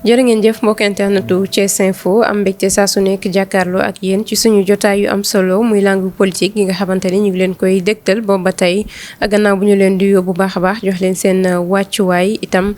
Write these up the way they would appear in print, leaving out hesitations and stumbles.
jërë ngeen jëf mbokk internetu Thiès Info am mbégte saa su nekk jàkkaarloo ak yéen ci suñu jotaay yu am solo muy langue politique yi nga xamante ni ñu ngi leen koy dégtal boobu ba tey gannaaw bu ñu leen di yóbbu bu baax a baax jox leen seen wàccuwaay itam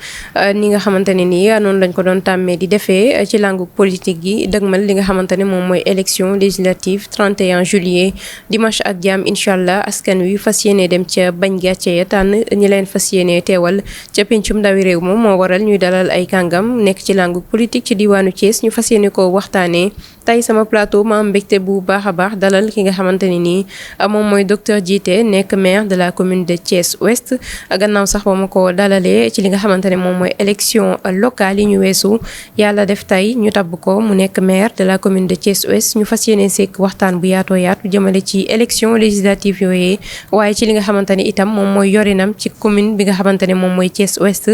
ni nga xamante ne nii noonu lañ ko doon tàmmee di defee ci langue politique yi dëgmal li nga xamante ne moom mooy élection législative 31 juillet dimanche ak jàmm incha allah askan wi fas yéene dem ca bañ gàcce ya tànn ñi leen fas yéene teewal ca pencum ndawi réew moom moo waral ñuy dalal ay kàngam nekk ci langue politique ci diwaanu Thiès ñu fas yéene ko waxtaanee tey sama plateau ma am mbégte bu baax a baax dalal ki nga xamante ne nii moom mooy docteur Djité nekk maire de la commune de Thiès Ouest gannaaw sax ba ma ko dalalee ci li nga xamante ne moom mooy élection locale yi ñu weesu yàlla def tey ñu tabb ko mu nekk maire de la commune de Thiès Ouest ñu fas yéene sekk waxtaan bu yaatoo yaatu jëmale ci élection législative yooyee waaye ci li nga xamante ne itam moom mooy yorinam ci commune bi nga xamante ne moom mooy Thiès Ouest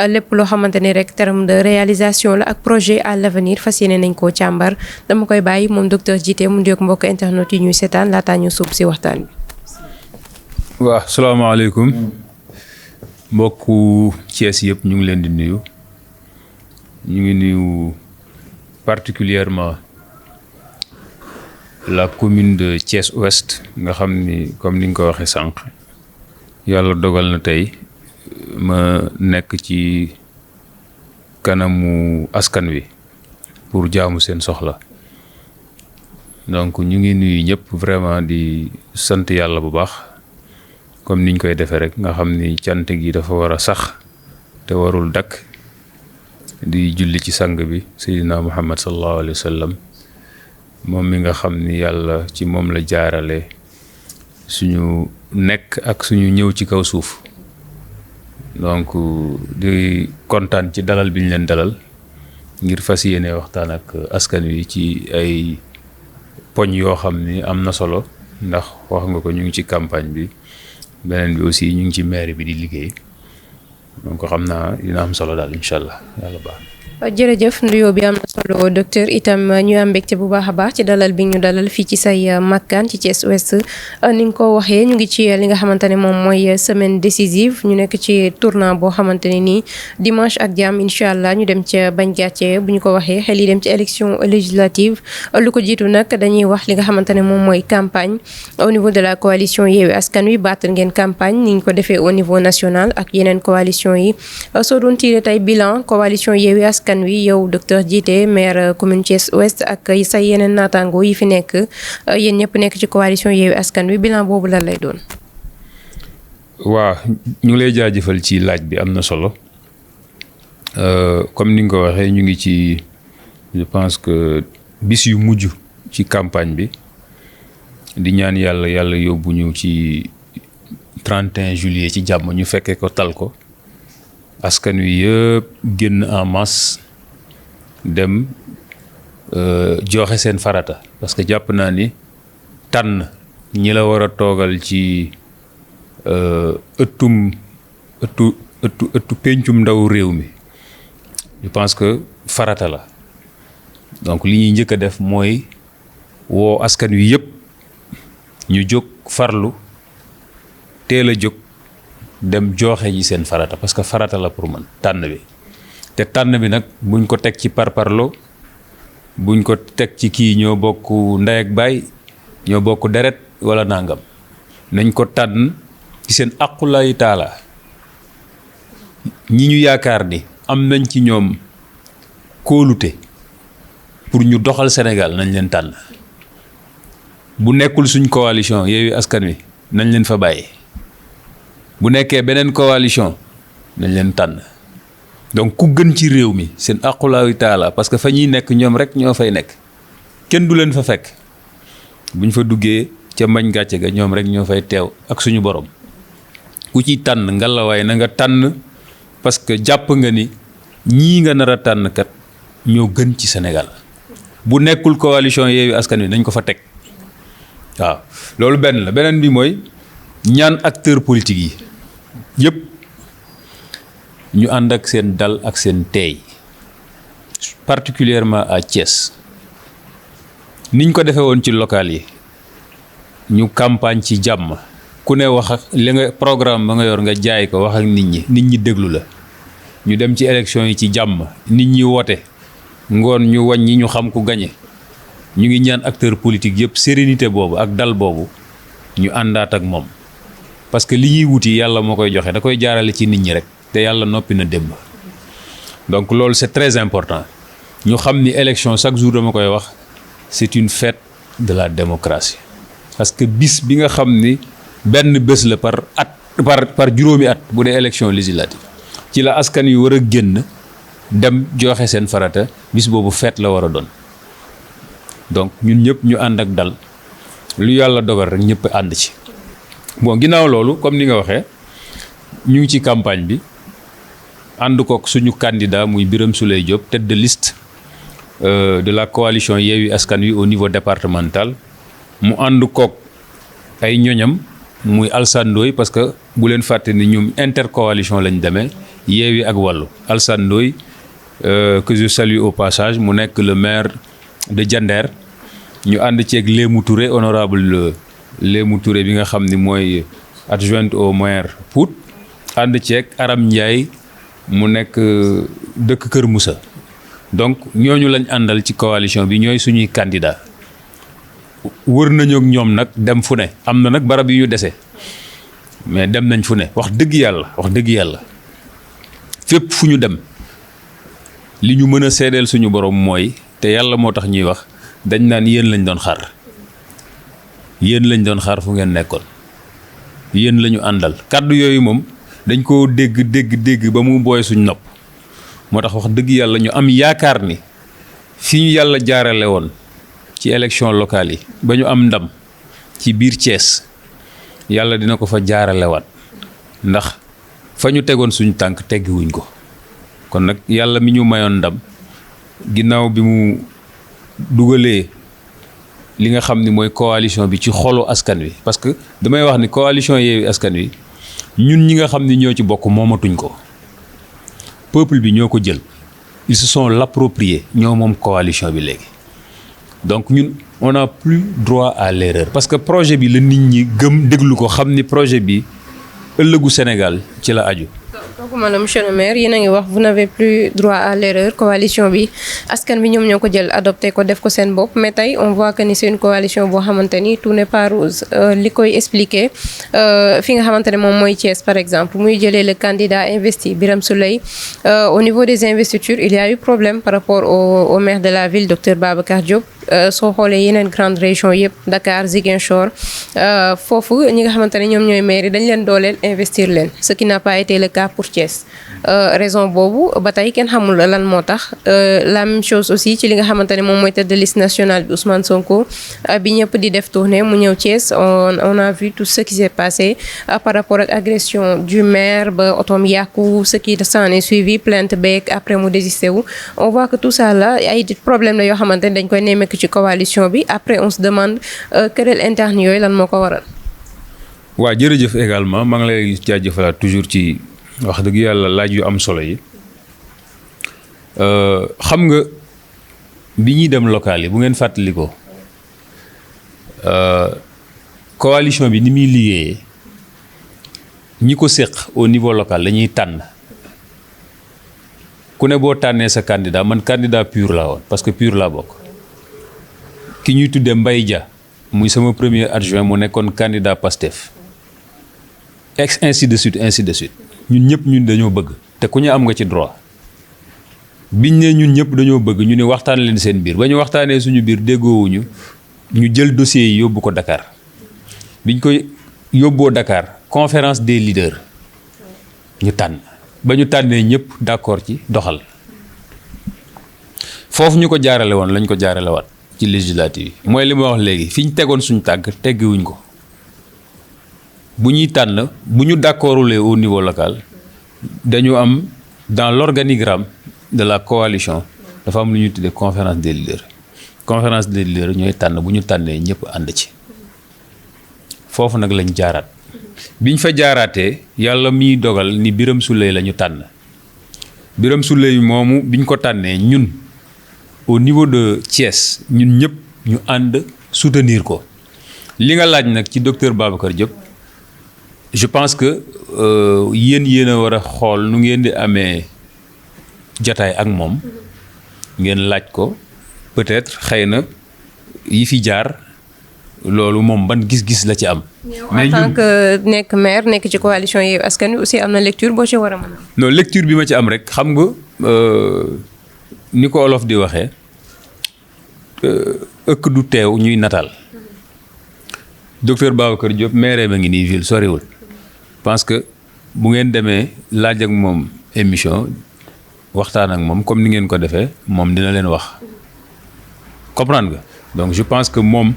lépp loo xamante ne rek terme de réalisation la ak projet à l'avenir fas yéene nañ koo càmbar dama koy bàyyi moom docteur Djité mu ndiyoog mbokk internet yi ñuy seetaan laataa ñu suub si waxtaan bi. waaw salaamaaleykum mbokku Thiès yëpp ñu ngi leen di nuyu ñu ngi nuyu particulièrement la commune de Thiès Ouest nga xam ni comme ni nga ko waxee sànq yàlla dogal na tey ma nekk ci kanamu askan wi pour jaamu seen soxla donc ñu ngi nuyu ñëpp vraiment di sant yàlla bu baax comme niñ koy defee rek nga xam ni cant gi dafa war a sax te warul dakk di julli ci sang bi Seydina Muhammad sallallahu alayhi wa sallam moom mi nga xam ni yàlla ci moom la jaarale suñu nekk ak suñu ñëw ci kaw suuf donc di kontaan ci dalal bi ñu leen dalal ngir fas yéene waxtaan ak askan wi ci ay poñ yoo xam ni am na solo ndax wax nga ko ñu ngi ci campagne bi beneen bi aussi ñu ngi ci mairie bi di liggéey donc xam naa dina am solo daal incha allah yàlla baax na. jërëjëf nuyoo bi am na solo docteur itam ñu am mbégte bu baax a baax ci dalal bi ñu dalal fii ci say makkaan ci Thiès Ouest ni nga ko waxee ñu ngi ci li nga xamante ne moom mooy semaine décisive ñu nekk ci tournant boo xamante ne nii dimanche ak jàmm incha allah ñu dem ca bañ gàcce bu ñu ko waxee xel yi dem ci élection législative lu ko jiitu nag dañuy wax li nga xamante ne moom mooy campagne au niveau de la coalition Yewwi Askan Wi battre ngeen campagne ni ñu ko defee au niveau national ak yeneen coalition yi soo doon tiré tey bilan coalition Yewwi Askan Wi yow docteur Djité maire commune Thiès Ouest ak say yeneen naataango yi fi nekk yéen ñëpp nekk ci coalition Yewwi Askan Wi bilan boobu lan lay doon. waaw ñu ngi lay jaajëfal ci laaj bi am na solo comme ni nga ko waxee ñu ngi ci je pense que bis yu mujj ci campagne bi di ñaan yàlla yóbbu ñu ci 31 juillet ci jàmm ñu fekkee ko tal ko askan wi yëpp génn en masse. dem joxe seen farata parce que jàpp naa ni tànn ñi la war a toogal ci ëttu pencum ndaw réew mi je pense que farata la donc li ñuy njëkk a def mooy woo askan wi yëpp ñu jóg farlu teel a jóg dem joxe ji seen farata parce que farata la pour man tànn bi te tànn bi nag buñ ko teg ci parparlo buñ ko teg ci kii ñoo bokk ndey ak baay ñoo bokk deret wala nangam nañ ko tànn ci seen aqulaayu taala ñi ñu yaakaar ni am nañ ci ñoom kóolute pour ñu doxal Sénégal nañ leen tànn bu nekkul suñ coalition Yewwi Askan Wi nañ leen fa bàyyi bu nekkee beneen coalition nañ leen tànn donc ku gën ci réew mi seen aqulaayu taala parce que fa ñuy nekk ñoom rek ñoo fay nekk kenn du leen fa fekk bu ñu fa duggee ca mbañ gàcce ga ñoom rek ñoo fay teew ak suñu borom ku ci tànn ngalawaay na nga tànn parce que jàpp nga ni ñii nga nar a tànn kat ñoo gën ci Sénégal bu nekkul coalition Yewwi Askan Wi nañ ko fa teg waaw loolu benn la beneen bi mooy ñaan acteurs politiques yi yëpp. ñu ànd ak seen dal ak seen teey particulièrement à Thiès niñ ko defee woon ci local yi ñu campagne ci jàmm ku ne wax ak li nga programme ba nga yor nga jaay ko wax ak nit ñi déglu la ñu dem ci élection yi ci jàmm nit ñi woote ngoon ñu wàññi ñu xam ku gañe ñu ngi ñaan acteur politique yëpp sérénité boobu ak dal boobu ñu àndaat ak moom parce que li ñuy wuti yàlla moo koy joxe da koy jaarale ci nit ñi rek te yàlla noppi na démb donc loolu c'est très important ñu xam ni élection chaque jour dama koy wax c'est une fête de la démocratie parce que bis bi nga xam ni benn bés la par juróomi at bu dee élection législative ci la askan yu war a génn dem joxe seen farata bis boobu fête la war a doon donc ñun ñëpp ñu ànd ak dal lu yàlla dogal rek ñëpp ànd ci bon ginnaaw loolu comme ni nga waxee ñu ngi ci campagne bi ànd kook suñu candidat muy Birame Souleye Diop tête de liste de la coalition Yewwi Askan Wi au niveau départemental mu ànd kook ay ñoñam muy Alassane Ndoye parce que bu leen fàtte ni ñoom intercoalition lañ demee Yewwi ak Wallu Alassane Ndoye que je salue au passage mu nekk le maire de Diender ñu ànd ceeg Lémou Touré honorable Lémou Touré bi nga xam ni mooy adjointe au maire Pout ànd ceeg Aram Ndiaye mu nekk dëkk Kër Moussa donc ñooñu lañ àndal ci coalition bi ñooy suñuy candidat wër nañu ak ñoom nag dem fu ne am na nag barab yu ñu dese mais dem nañ fu ne wax dëgg yàlla fépp fu ñu dem li ñu mën a seedeel suñu borom mooy te yàlla moo tax ñuy wax dañ naan yéen lañ doon xaar fu ngeen nekkoon yéen la ñu àndal kàddu yooyu moom dañ koo dégg ba mu booy suñ nopp moo tax wax dëgg yàlla ñu am yaakaar ni fi ñu yàlla jaarale woon ci élection locale yi ba ñu am ndam ci biir Thiès yàlla dina ko fa jaaralewaat ndax fa ñu tegoon suñu tànk teggiwuñ ko kon nag yàlla mi ñu mayoon ndam ginnaaw bi mu dugalee li nga xam ni mooy coalition bi ci xolu askan wi parce que damay wax ni coalition Yewwi Askan Wi ñun ñi nga xam ni ñoo ci bokk moomatuñ ko peuple bi ñoo ko jël ils se sont l'approprié ñoo moom coalition bi léegi donc ñun on n'a plus droit à l'erreur parce que projet bi la nit ñi gëm déglu ko xam ni projet bi ëllëgu Sénégal ci la aju. kooku maanaam monsieur le maire yéen a ngi wax vous n'avez plus droit à l'erreur coalition bi askan bi ñoom ñoo ko jël adopté ko def ko seen bopp mais tey on voit que ni c'est une coalition boo xamante ni tout n'est pas rose li koy expliquer fi nga xamante ne moom mooy Thiès par exemple muy jëlee le candidat investi Birame Souleye au niveau des investitures il y a eu problème par rapport au maire de la ville docteur Babacar Diop soo xoolee yeneen grande région yëpp Dakar Ziguinchor foofu ñi nga xamante ne ñoom ñooy maire yi dañ leen dooleel investir leen ce qui n'a pas été le cas pour Thiès raison boobu ba tey kenn xamul lan moo tax la même chose aussi ci li nga xamante ne moom mooy tête de liste nationale bi Ousmane Sonko bi ñëpp di def tournée mu ñëw Thiès on a vu tout ce qui s'est passé par rapport ak agression du maire ba otoom yàqu ce qui s'en est suivi plainte beeg après mu désisté wu on voit que tout ça là ay problème la yoo xamante ne dañ koy nemmeeku ci coalition bi après on se demande querelle interne yooyu lan moo ko waral. waaw jërëjëf également maa ngi lay jaajëfalaat toujours ci wax dëgg yàlla laaj yu am solo yi xam nga bi ñuy dem local yi bu ngeen fàttali ko coalition bi ni muy liggéeyee ñi ko séq au niveau local dañuy tànn ku ne boo tànnee sa candidat man candidat pur laa woon parce que pur laa bokk ki ñuy tuddee Mbaye Dia muy sama premier adjoint mu nekkoon candidat Pastef ainsi de suite ñun ñëpp ñun dañoo bëgg te ku ñu am nga ci droit biñ ne ñun ñëpp dañoo bëgg ñu ne waxtaan leen seen biir ba ñu waxtaanee suñu biir déggoowuñu ñu jël dossier yi yóbbu ko Dakar biñ koy yóbboo Dakar conférence des leaders ñu tànn ba ñu tànnee ñëpp d'accord ci doxal foofu ñu ko jaarale woon lañ ko jaarale waat ci législative yi mooy li ma wax léegi fi ñu tegoon suñu tàgg teggiwuñ ko bu ñuy tànn bu ñu d'accordulee au niveau local dañu am dans l'organigramme de la coalition dafa am lu ñuy tuddee conférence des leaders ñooy tànn bu ñu tànnee ñëpp ànd ci foofu nag lañ jaaraat biñ fa jaaraatee yàlla miy dogal ni Birame Souleye la ñu tànn Birame Souleye moomu biñ ko tànnee ñun au niveau de Thiès ñun ñëpp ñu ànd soutenir ko li nga laaj nag ci docteur Babacar Diop je pense que yéen a war a xool nu ngeen di amee jotaay ak moom ngeen laaj ko peut-être xëy na yi fi jaar loolu moom ban gis-gis la ci am. mais en tant que nekk maire nekk ci coalition Yewwi Askan Wi aussi am na lecture boo ci war a mën a am. non lecture bi ma ci am rek xam nga ni ko olof di waxee ëkk du teew ñuy nataal docteur Babacar Diop maire ba ngi nii ville soriwul parce que bu ngeen demee laaj ak moom émission waxtaan ak moom comme ni ngeen ko defee moom dina leen wax comprendre nga donc je pense que moom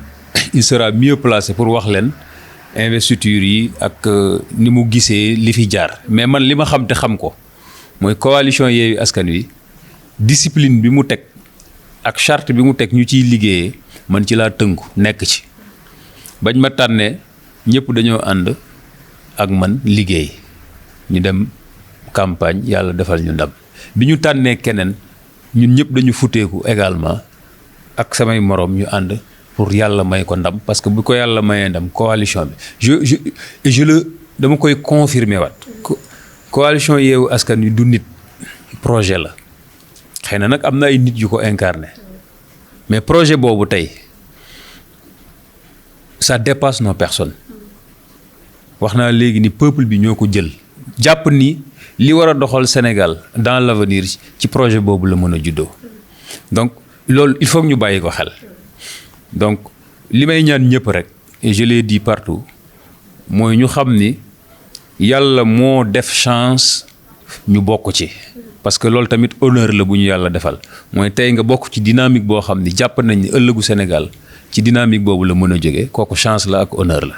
il sera mieux placé pour wax leen investiture yi ak ni mu gisee li fi jaar mais man li ma xam te xam ko mooy coalition Yewwi Askan Wi discipline bi mu teg ak charte bi mu teg ñu ciy liggéeyee man ci laa tënku nekk ci bañ ma tànnee ñëpp dañoo ànd ak man liggéey ñu dem campagne yàlla defal ñu ndam bi ñu tànnee keneen ñun ñëpp dañu futeeku également ak samay moroom ñu ànd pour yàlla may ko ndam parce que bu ko yàlla mayee ndam coalition bi dama koy confirmer waat coalition Yewwi Askan Wi du nit projet la xëy na nag am na ay nit yu ko incarné mais projet boobu tey ça dépasse nos personnes wax naa léegi ni peuple bi ñoo ko jël jàpp ni li war a doxal Sénégal dans l'avenir ci projet boobu la mën a juddoo donc loolu il faut que ñu bàyyi ko xel donc li may ñaan ñëpp rek et je l'ai dit partout mooy ñu xam ni yàlla moo def chance ñu bokk ci parce que loolu tamit honneur la bu ñu yàlla defal mooy tey nga bokk ci dynamique boo xam ni jàpp nañ ni ëllëgu Sénégal ci dynamique boobu la mën a jóge kooku chance la ak honneur la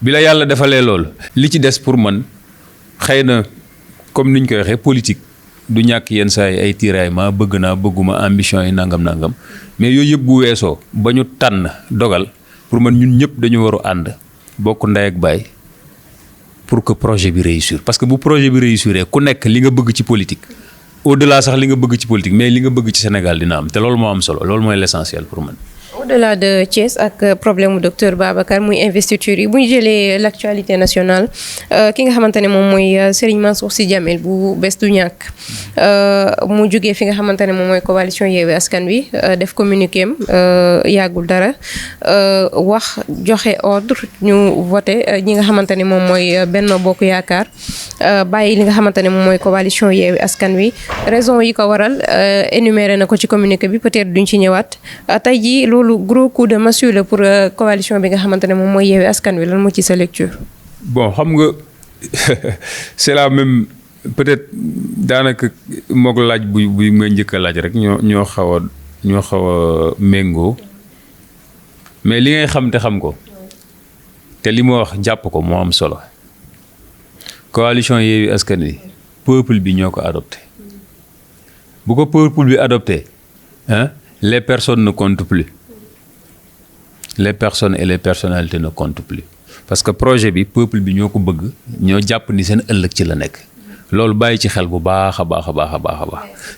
bi la yàlla defalee loolu li ci des pour man xëy na comme niñ koy waxee politique du ñàkk yenn saa yi ay tiraillement bëgg naa bëgguma ambition yi nangam mais yooyu yëpp bu weesoo ba ñu tànn dogal pour man ñun ñëpp dañu war a ànd bokk ndey ak baay pour que projet bi réussir parce que bu projet bi réussir ku nekk li nga bëgg ci politique au-delà sax li nga bëgg ci politique mais li nga bëgg ci Sénégal dina am te loolu moo am solo loolu mooy l'essentiel pour man. Au-delà de Thiès ak problème mu docteur Babacar muy investiture yi bu ñu jëlee l'actualité nationale ki nga xamante ne moom mooy Serigne Mansour Sy Djamil bu Bës Du Ñakk mu jógee fi nga xamante ne moom mooy coalition Yewwi Askan Wi def communiqué am yàggul dara wax joxe ordre ñu voté ñi nga xamante ne moom mooy Benno Bokk Yaakaar bàyyi li nga xamante ne moom mooy coalition Yewwi Askan Wi raison yi ko waral énuméré na ko ci communiqué bi peut-être duñ ci ñëwaat tey jii loolu gros coup de massue la pour coalition bi nga xamante ne moom mooy Yewwi Askan Wi lan moo ci sa lecture. bon xam nga c'est la même peut-être daanaka moog laaj bu nga njëkk a laaj rek ñoo xaw a méngoo mais li ngay xam te xam ko te li ma wax jàpp ko moo am solo coalition Yewwi Askan Wi peuple bi ñoo ko adopté bu ko peuple bi adopté les personnes ne comptent plus. Les personnes et les personnalités ne comptent plus parce que projet bi peuple bi ñoo ko bëgg ñoo jàpp ni seen ëllëg ci la nekk loolu bàyyi ci xel bu baax a baax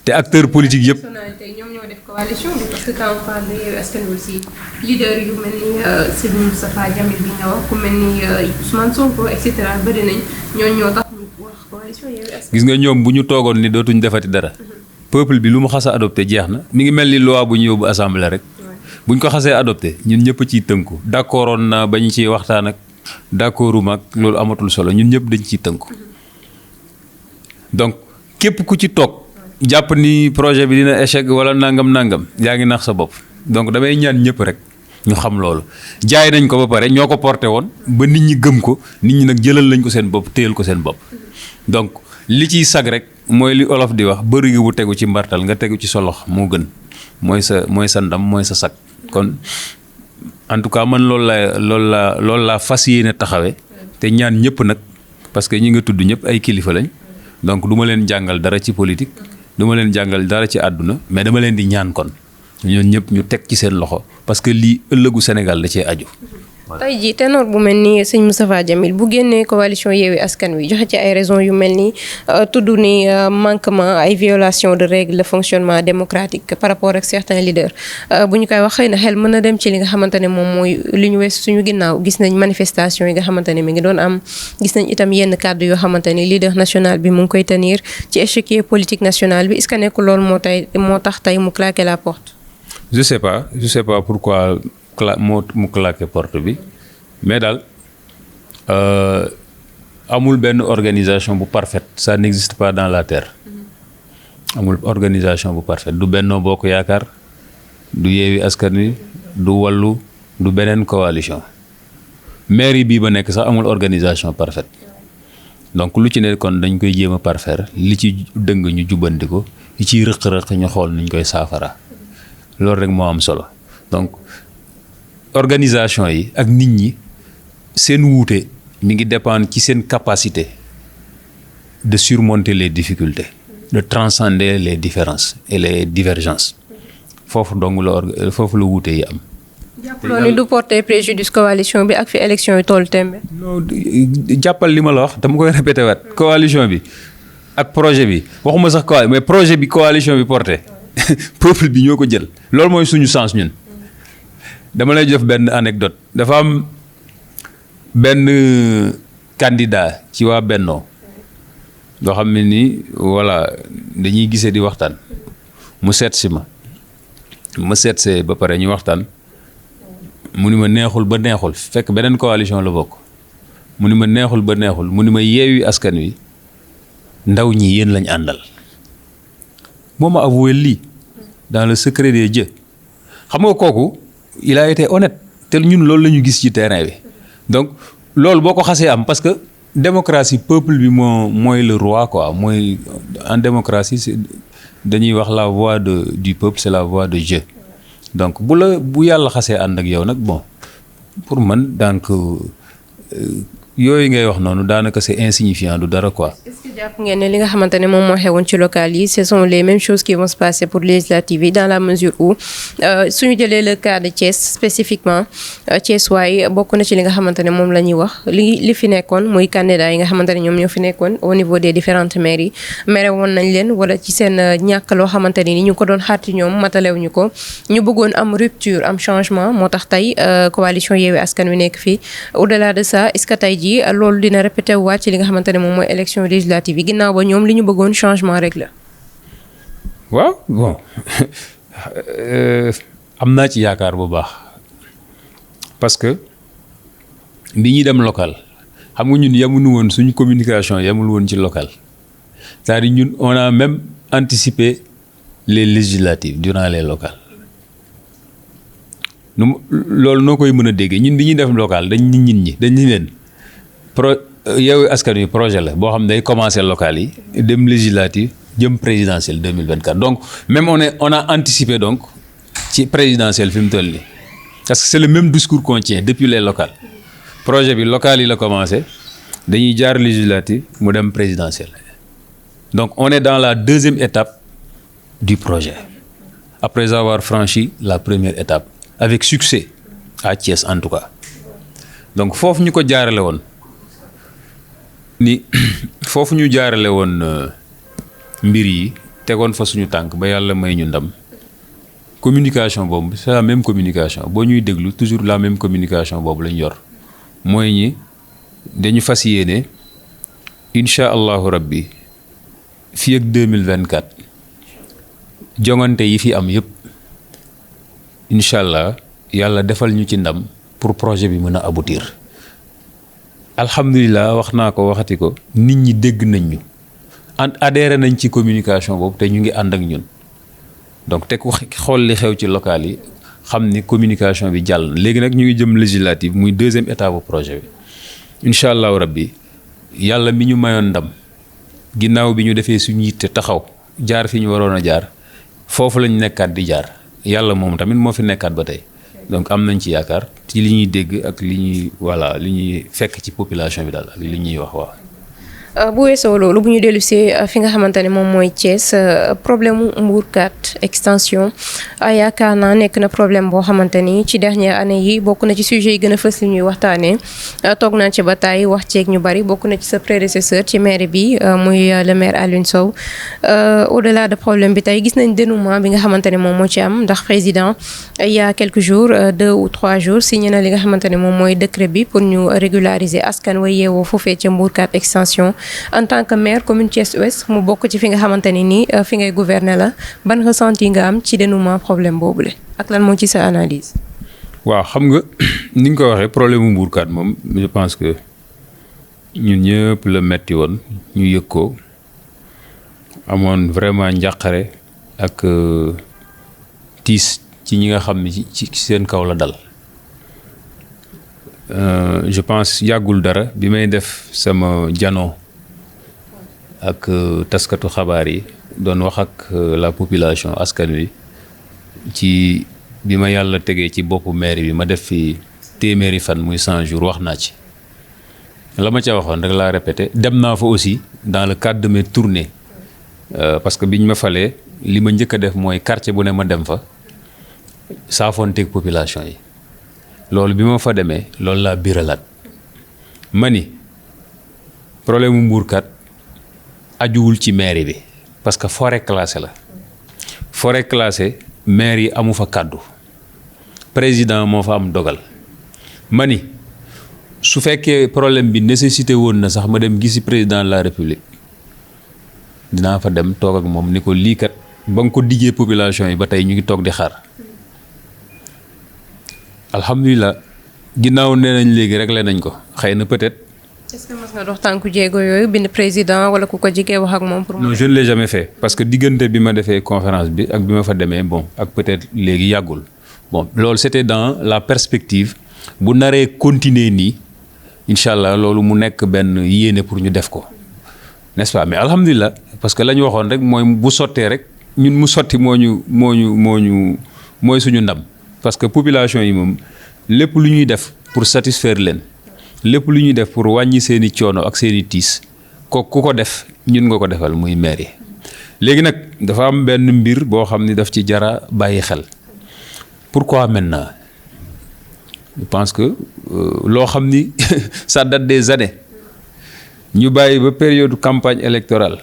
te acteurs politiques yëpp. personnalité ñoom ñoo def coalition bi parce que quand on parle de Yewwi Askan Wi aussi leader yu mel ni Serigne Moustapha Djamil bi nga wax ku mel ni Ousmane Sonko et cetera bëri nañ ñoo tax ñu wax coalition Yewwi Askan Wi. gis nga ñoom bu ñu toogoon ni dootuñ defati dara. peuple bi lu mu xas a adopté jeex na mi ngi mel ni loi bu ñu yóbbu assemblée rek. buñ ko xasee adopté ñun ñëpp ciy tënku d'accordoon naa ba ñu ciy waxtaan ak d'accorduma ak loolu amatul solo ñun ñëpp dañ ciy tënku donc képp ku ci toog jàpp ni projet bi dina échec wala nangam yaa ngi nax sa bopp donc damay ñaan ñëpp rek ñu xam loolu jaay nañ ko ba pare ñoo ko porté woon ba nit ñi gëm ko nit ñi nag jëlal nañ ko seen bopp téyal ko seen bopp donc li ciy sag rek mooy li olof di wax bëri gi bu tegu ci mbartal nga tegu ci solox moo gën mooy sa ndam mooy sa sag kon en tout cas man loolu laa fas yéene taxawe te ñaan ñëpp nag parce que ñi nga tudd ñëpp ay kilifa lañ donc du ma leen jàngal dara ci politique du ma leen jàngal dara ci àdduna mais dama leen di ñaan kon ñoon ñëpp ñu teg ci seen loxo parce que lii ëllëgu Sénégal da cee aju tey jii ténor bu mel ni sëñ Moustapha Djamil bu génnee coalition Yewwi Askan Wi joxe ci ay raisons yu mel ni tudd ni manquement ay violation de règles de fonctionnement démocratique par rapport ak certains leaders bu ñu koy wax xëy na xel mën na dem ci li nga xamante ne moom mooy li ñu wees suñu ginnaaw gis nañ manifestation yi nga xamante ne mi ngi doon am gis nañ itam yenn kàddu yoo xamante ni leader national bi mu ngi koy tenir ci échiquier politique national bi est-ce que nekk loolu moo tax tey mu claquer la porte. je sais pas pourquoi mu claquer porte bi mais daal amul benn organisation bu parfaite ça n'existe pas dans la terre amul organisation bu parfaite du Benno Bokk Yaakaar du Yewwi Askan Wi du Wallu du beneen coalition mairie bii ba nekk sax amul organisation parfaite donc lu ci ne kon dañ koy jéem a parfaire li ci dëng ñu jubbanti ko li ciy rëq-rëq ñu xool nuñ koy saafara loolu rek moo am solo donc organisation yi ak nit ñi seen wuute mi ngi dépendre ci seen capacité de surmonter les difficultés de transcender les différences et les divergences foofu donc foofu la wuute yi am. jàppaloo ni du porter préjudice coalition bi ak fi élection yi toll tembe. non jàppal li ma la wax dama koy répété waat coalition bi ak projet bi waxuma sax coalition mais projet bi coalition bi porté peuple bi ñoo ko jël loolu mooy suñu sens ñun. dama lay jox benn anecdote dafa am benn candidat ci waa Benno loo xam ne ni voilà dañuy gisee di waxtaan mu seet si ma seet see ba pare ñu waxtaan mu ni ma neexul ba neexul fekk beneen coalition la bokk mu ni ma neexul ba neexul mu ni ma Yewwi Askan Wi ndaw ñi yéen lañ àndal moo ma avoué lii dans le secret des dieux xam nga kooku il a été honnête te ñun loolu la ñu gis ci terrain bi donc loolu boo ko xasee am parce que démocratie peuple bi mooy le roi quoi mooy en démocratie c'est dañuy wax la voix du peuple c'est la voix de Dieu donc bu yàlla xasee ànd ak yow nag bon pour man donc yooyu ngay wax noonu daanaka c'est insignifiant du dara quoi. est-ce que jàpp ngeen ne li nga xamante ne moom moo xewoon ci local yi ce sont les mêmes choses qui vont se passer pour législatives yi dans la mesure où suñu jëlee le cas de Thiès spécifiquement Thiès waaye bokk na ci li nga xamante ne moom la ñuy wax li fi nekkoon muy candidat yi nga xamante ne ñoom ñoo fi nekkoon au niveau des différentes mairies mere woon nañ leen wala ci seen ñàkk loo xamante ni ñu ko doon xaar ci ñoom matalewuñu ko ñu bëggoon am rupture am changement moo tax tey coalition Yewwi Askan Wi nekk fii au-delà de ça est-ce que tey loolu dina répété waat ci li nga xamante ne moom mooy élection législative yi ginnaaw ba ñoom li ñu bëggoon changement rek la. waaw bon am naa ci yaakaar bu baax parce que bi ñuy dem local xam nga ñun yemuñu woon suñu communication yemul woon ci local c'est-à-dire ñun on a même anticipé les législatives durant les locales loolu noo koy mën a déggee ñun bi ñuy def local dañ ñi dañ ni leen Yewwi Askan Wi projet la boo xam ne day commencer local yi dem législative jëm présidentielle 2024 donc même on a anticipé donc ci présidentielle fi mu toll nii parce que c'est le même discours qu'on tient depuis les locales projet bi local yi la commencé dañuy jaar législative mu dem présidentielle donc on est dans la deuxième étape du projet après avoir franchi la première étape avec succès à Thiès en tout cas donc foofu ñu ko jaarale woon mbir yi tegoon fa suñu tànk ba yàlla may ñu ndam communication boobu c'est la même communication boo ñuy déglu toujours la même communication boobu lañ yor mooy ñi dañu fas yéene incha allahu rabbi fii ak 2024 jongante yi fi am yëpp incha allah yàlla defal ñu ci ndam pour projet bi mën a aboutir alhamdulilah wax naa ko waxati ko nit ñi dégg nañ ñu adhéré nañ ci communication boobu te ñu ngi ànd ak ñun donc te ku xool li xew ci local yi xam ni communication bi jàll na léegi nag ñu ngi jëm législative muy deuxième étape bu projet bi incha allahu rabbi yàlla mi ñu mayoon ndam ginnaaw bi ñu defee suñu yitte taxaw jaar fi ñu waroon a jaar foofu lañ nekkaat di jaar yàlla moom tamit moo fi nekkaat ba tey donc am nañ ci yaakaar ci li ñuy dégg ak li ñuy fekk ci population bi daal ak li ñuy wax waaw. bu weesoo loolu bu ñu dellusee fi nga xamante ne moom mooy Thiès problème mu Mbourkat extension yaakaar naa nekk na problème boo xamante ni ci dernière année yi bokk na ci sujet yi gën a fës li ñuy waxtaanee toog naa ci ba taay wax ceeg ñu bari bokk na ci sa prédécesseur ci maire bi muy le maire Alioune Sow au-delà de problème bi tey gis nañ dénouement bi nga xamante ne moom moo ci am ndax président il y a quelques jours 2 ou 3 jours signé na li nga xamante ne moom mooy décret bi pour ñu régulariser askan wa yeewoo foofee ca Mbourkat extension. En tant que maire commune Thiès Ouest mu bokk ci fi nga xamante ni nii fi ngay gouverner la ban ressenti nga am ci dénouement problème boobule ak lan moo ci sa analyse. waaw xam nga ni nga ko waxee problème mu Mbourkat moom je pense que ñun ñëpp la metti woon ñu yëg ko amoon vraiment njàqare ak tiis ci ñi nga xam ne ci seen kaw la dal. Je pense yàggul dara bi may def sama janoo ak taskatu xabaar yi doon wax ak la population askan wi ci bi ma yàlla tegee ci boppu maire bi ma def fi téeméeri fan muy 100 jours wax naa ci la ma ca waxoon rek laa répété dem naa fa aussi dans le cadre de mes tournées parce que biñ ma falee li ma njëkk a def mooy quartier bu ne ma dem fa saafoonteeg population yi loolu bi ma fa demee loolu laa biralaat ma ni problème mu Mbourkat ajuwul ci mairie bi parce que forêt classée la forêt classée maire yi amu fa kàddu président moo fa am dogal ma ni su fekkee problème bi nécessité woon na sax ma dem gisi président de la république dinaa fa dem toog ak moom ni ko lii kat ba nga ko diggee population yi ba tey ñu ngi toog di xaar alhamdulilah ginnaaw nee nañ léegi réglé nañ ko xëy na peut-être. est-ce que mas nga dox tànku jéego yooyu bind président wala ku ko jigee wax ak moom. pour non je ne l'ai jamais fait parce que diggante bi ma defee conférence bi ak bi ma fa demee bon ak peut-être léegi yàggul bon loolu c'était dans la perspective bu naree continuer nii incha allah loolu mu nekk benn yéene pour ñu def ko n'est-ce pas mais alhamdulilah parce que la ñu waxoon rek mooy bu sottee rek ñun mu sotti mooy suñu ndam. parce que population yi moom lépp lu ñuy def pour satisfaire leen lépp lu ñuy def pour wàññi seeni coono ak seeni tiis ku ko def ñun nga ko defal muy maire yi léegi nag dafa am benn mbir boo xam ni daf ci jara bàyyi xel pourquoi maintenant je pense que loo xam ni ça date des années ñu bàyyi ba période campagne électorale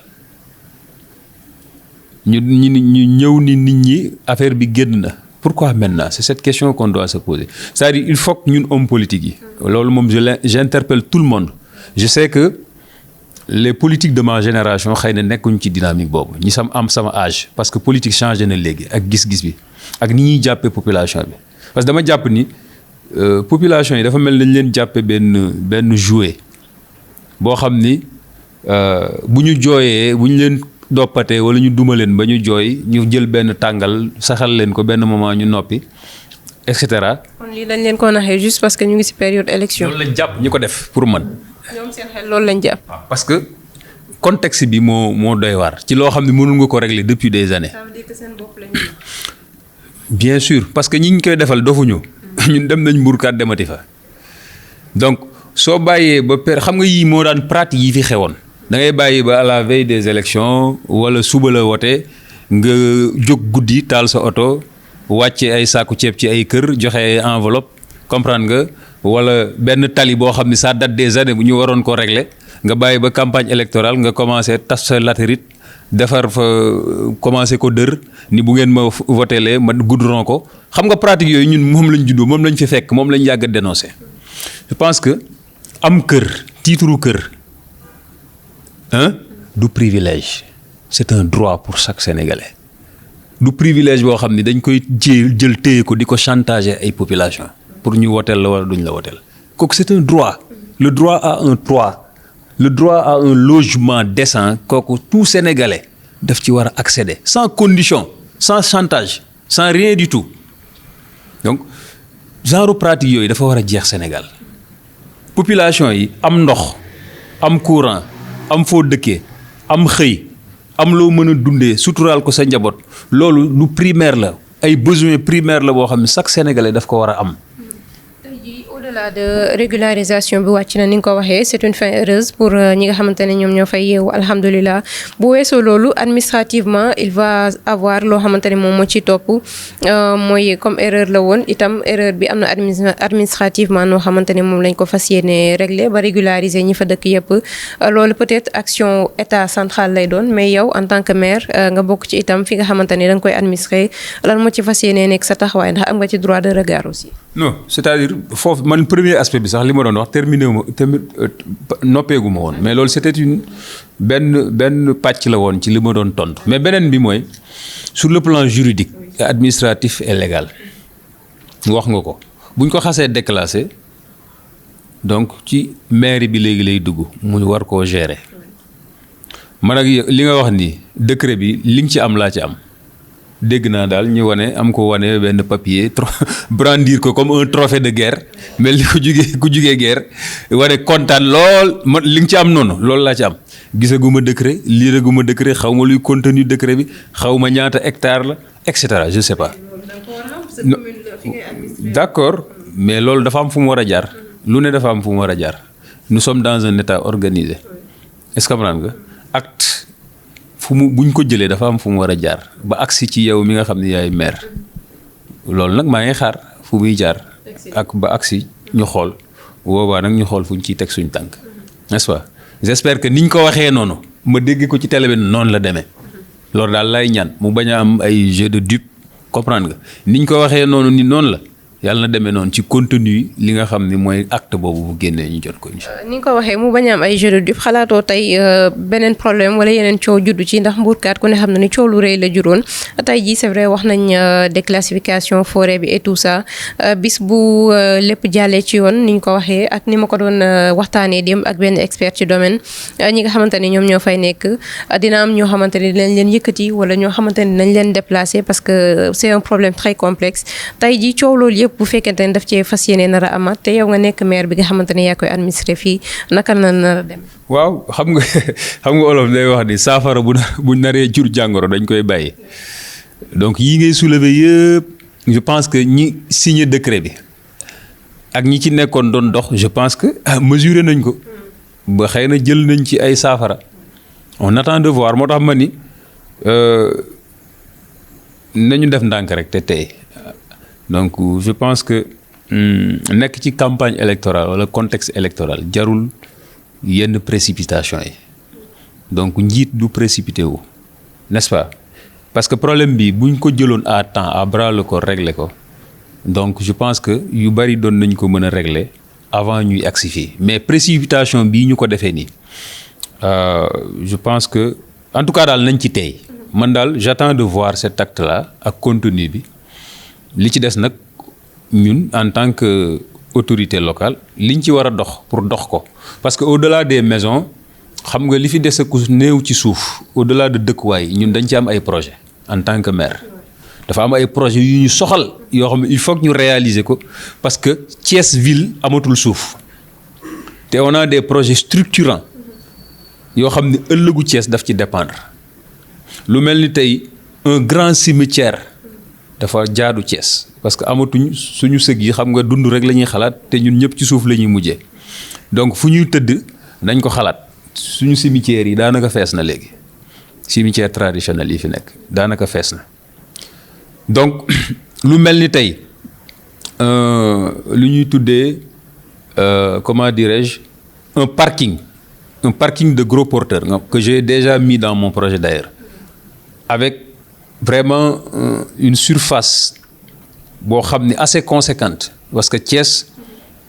ñu ñëw ni nit ñi affaire bi génn na. Pourquoi maintenant? C'est cette question qu'on doit se poser. C'est-à-dire il faut que ñun hommes politiques yi loolu moom j'interpelle tout le monde. Je sais que les politiques de ma génération xëy na nekkuñ ci dynamique boobu ñi am sama âge parce que politique changé na léegi ak gis-gis bi ak ni ñuy jàppee population bi parce que dama jàpp ni population yi dafa mel nañ leen jàppe benn jouet boo xam ni bu ñu jooyee bu ñu leen doppatee wala ñu duma leen ba ñu jooy ñu jël benn tàngal saxal leen ko benn moment ñu noppi et cetera. kon lii dañ leen ko naxee juste parce que ñu ngi ci période élection. loolu lañ jàpp ñi ko def pour man. ñoom seen xel loolu lañ jàpp. parce que contexte bi moo doy waar ci loo xam ne mënul nga ko régler depuis des années. ça veut dire que seen bopp lañ. bien sûr parce que ñi ñu koy defal dofuñu. ñun dem nañ Mbourkat demati fa. donc soo bàyyee ba xam nga yii moo daan pratique yi fi xewoon. da ngay bàyyi ba à la veille des élections wala suba la wote nga jóg guddi taal sa oto wàcce ay saaku ceeb ci ay kër joxe ay enveloppe comprendre nga wala benn tali boo xam ne ça date des années bu ñu waroon ko régler nga bàyyi ba campagne électorale nga commencé tas sa latérite defar fa commencé ko dër ni bu ngeen ma votelee ma goudron ko xam nga pratique yooyu ñun moom lañ juddoo moom lañ fi fekk moom lañ yàgg a dénoncé je pense que am kër titre kër du privilège c'est un droit pour chaque Sénégalais du privilège boo xam ni dañ koy jël téye ko di ko chantager ay population pour ñu woteel la wala duñ la woteel kooku c'est un droit le droit à un toit le droit à un logement décent kooku tout Sénégalais daf ci war a accéder sans condition sans chantage sans rien du tout donc genre pratique yooyu dafa war a jeex Sénégal population yi am ndox am courant am foo dëkkee am xëy am loo mën a dundee suturaal ko sa njaboot loolu lu primaire la ay besoin primaire la boo xam ne chaque Sénégalais daf ko war a am. tey jii au-delà de régularisation bi wàcc na ni nga ko waxee c'est une fin heureuse pour ñi nga xamante ne ñoom ñoo fay yeewu alhamdulilah bu weesoo loolu administrativement il va avoir loo xamante ne moom moo ci topp mooy comme erreur la woon itam erreur bi am na administrativement noo xamante ne moom lañ ko fas yéene régler ba régulariser ñi fa dëkk yëpp loolu peut-être action état central lay doon mais yow en tant que maire nga bokk ci itam fi nga xamante ne da nga koy administrer lan moo ci fas yéene nekk sa taxawaay ndax am nga ci droit de regard aussi. non c'est-à-dire foofu man premier aspect bi sax li ma doon wax terminé wu ma noppeegu ma woon mais loolu c'était benn pàcc la woon ci li ma doon tontu mais beneen bi mooy sur le plan juridique administratif et légal wax nga ko buñ ko xasee déclassé donc ci mairie bi léegi lay dugg mu war koo gérer man ak li nga wax ni décret bi li nga ci am laa ci am. dégg naa daal ñu wane benn papier brandir ko comme un trophée de guerre mel ni ku jugee guerre wane kontaan lool man li nga ci am noonu loolu laa ci am gisaguma décret liiraguma décret xaw ma luy contenu décret bi xaw ma ñaata hectare la et cetera je sais pas. d'accord mais loolu dafa am fu mu war a jaar lu ne dafa am fu mu war a jaar nous sommes dans un état organisé est-ce que comprendre nga acte. buñ ko jëlee dafa am fu mu war a jaar ba agsi ci yow mi nga xam ne yaay maire loolu nag maa ngi xaar fu muy jaar ak ba agsi ñu xool boobaa nag ñu xool fu ñu ciy teg suñ tànk n'est-ce pas j'espère que niñ ko waxee noonu ma dégg ko ci télé bi noonu la demee loolu daal lay ñaan mu bañ a am ay jeu de dupe comprendre nga niñ ko waxee noonu ni noonu la yàlla na demee noonu ci contenu li nga xam ni mooy acte boobu bu génnee ñu jot ko incha allah. ni nga ko waxee mu bañ a am ay jeu de dupe xalaatoo tey beneen problème wala yeneen coow juddu ci ndax mbuurkaat ku ne xam na ni coow lu rëy la juróon tey jii c'est vrai wax nañ déclassification forêt bi et tout ça bis bu lépp jàllee ci yoon ni ñu ko waxee ak ni ma ko doon waxtaanee démb ak benn expert ci domaine ñi nga xamante ne ñoom ñoo fay nekk dina am ñoo xamante ne dinañ leen yëkkati wala ñoo xamante ne dinañ leen déplacer parce que c'est un problème très complexe tey jii coow loolu yëpp bu fekkente ne daf cee fas yéene nar a amaat te yow nga nekk maire bi nga xamante ne yaa koy administrer fii naka la nar a dem. waaw xam nga olof day wax ni saafara bu naree jur jàngoro dañ koy bàyyi donc yii ngay soulever yëpp je pense que ñi signé décret bi ak ñi ci nekkoon doon dox je pense que mesuré nañ ko ba xëy na jël nañ ci ay saafara on attend de voir moo tax ma ni nañu def ndànk rek te tey. donc je pense que nekk ci campagne électorale wala contexte électoral jarul yenn précipitation yi donc njiit du précipité wu n'est-ce pas parce que problème bi buñ ko jëloon à temps à bras le corps régler ko donc je pense que yu bari doon nañ ko mën a régler avant ñuy agsi fii mais précipitation bii ñu ko defee nii je pense que en tout cas daal nañ ci tey man daal j'attends de voir cet acte là ak contenu bi li ci des nag ñun en tant que autorité locale liñ ci war a dox pour dox ko parce que au-delà des maisons xam nga li fi des ku néew ci suuf au-delà de dëkkuwaay ñun dañ ci am ay projets en tant que maire dafa am ay projets yu ñu soxal yoo xam ne il faut que ñu réaliser ko parce que Thiès ville amatul suuf te on a des projets structurants yoo xam ne ëllëgu Thiès daf ci dépendre lu mel ni tey un grand cimetière dafa jaadu Thiès parce que amatuñ suñu sëg yi xam nga dund rek la ñuy xalaat te ñun ñëpp ci suuf la ñuy mujjee donc fu ñuy tëdd nañ ko xalaat suñu cimetières yi daanaka fees na léegi cimetière traditionnel yi fi nekk daanaka fees na donc lu mel ni tey lu ñuy tuddee comment dirais-je un parking de gros porteurs que j'ai déjà mis dans mon projet d'ailleurs avec vraiment une surface boo xam ne assez conséquente parce que Thiès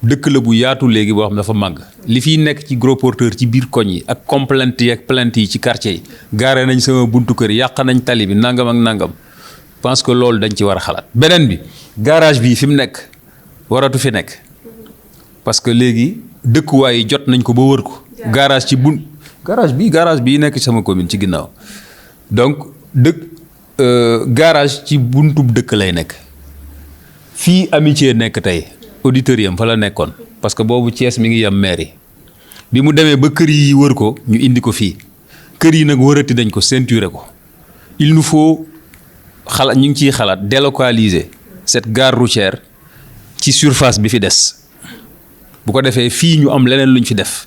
dëkk la bu yaatu léegi boo xam ne dafa màgg li fiy nekk ci gros porteur ci biir koñ yi ak complainte yi ak plainte yi ci quartier yi gaare nañ sama buntu kër yàq nañ tali bi nangam ak nangam pense que loolu dañ ci war a xalaat beneen bi garage bi fi mu nekk waratu fi nekk parce que léegi dëkkuwaay yi jot nañ ko ba wër ko garage ci garage bii nekk sama commune ci ginnaaw donc garage ci buntub dëkk lay nekk fii amitié nekk tey auditorium fa la nekkoon parce que boobu Thiès mi ngi yam mairie bi mu demee ba kër yi wër ko ñu indi ko fii kër yi nag wërati dañ ko ceinturer ko il nous faut xalaat ñu ngi ciy xalaat délocaliser cette gare routière ci surface bi fi des bu ko defee fii ñu am leneen luñ fi def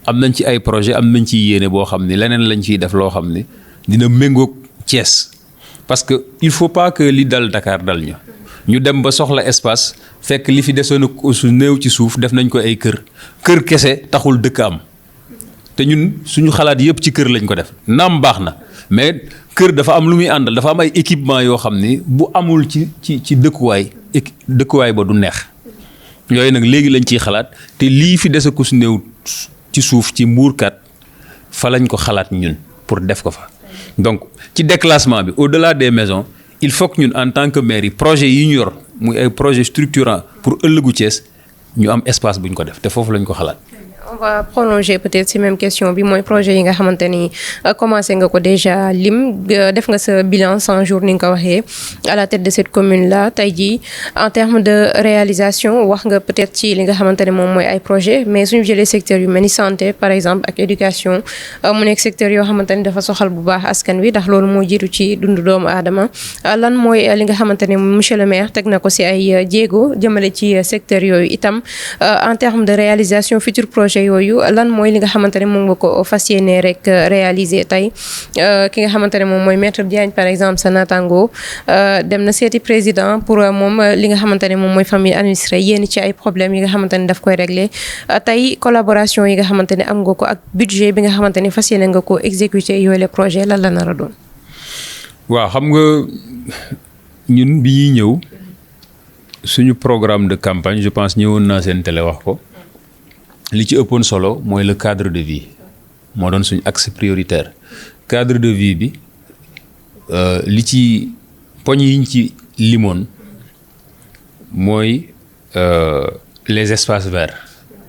am nañ ci ay projet am nañ ci yéene boo xam ni leneen lañ fiy def loo xam ni dina méngoog Thiès parce que il faut pas que li dal Dakar dal ñu dem ba soxla espace fekk li fi desoon a su néew ci suuf def nañ ko ay kër kese taxul dëkk am te ñun suñu xalaat yëpp ci kër lañ ko def naam baax na mais kër dafa am lu muy àndal dafa am ay équipement yoo xam ni bu amul ci dëkkuwaay ba du neex yooyu nag léegi lañ ciy xalaat te lii fi des ko su néew ci suuf ci mbuurkat fa lañ ko xalaat ñun pour def ko fa donc ci déclassement bi au-delà des maisons il faut que ñun en tant que maire yi projet yi ñu yor muy ay projet structurant pour ëllëgu Thiès ñu am espace bu ñu ko def te foofu lañ ko xalaat. On va prolonger peut-être ci même question bi mooy projet yi nga xamante ni commencé nga ko déjà lim def nga sa bilan 100 jours ni nga ko waxee à la tête de cette commune là tey jii en termes de réalisation wax nga peut-être ci li nga xamante ne moom mooy ay projet mais suñu jëlee secteur yu mel ni santé par exemple ak éducation mu nekk secteur yoo xamante ni dafa soxal bu baax askan wi ndax loolu moo jiitu ci dundu doomu aadama lan mooy li nga xamante ne monsieur le maire teg na ko ci ay jéego jëmale ci secteur yooyu itam en termes de réalisation futur projet yooyu lan mooy li nga xamante ne moom nga ko fas yéene rek réaliser tey ki nga xamante ne moom mooy maître Diagne par exemple sa naataango dem na seeti président pour moom li nga xamante ne moom mooy famille administrée yéen ci ay problèmes yi nga xamante ne daf koy régler tey collaboration yi nga xamante ne am nga ko ak budget bi nga xamante ne fas yéene nga ko exécuter yooyu les projets lan la nar a doon. waaw xam nga ñun bi ñuy ñëw suñu programme de campagne je pense ñëwoon naa seen télé wax ko. li ci ëppoon solo mooy le cadre de vie moo doon suñu axe prioritaire cadre de vie bi li ci poñ yiñ ci limoon mooy les espaces verts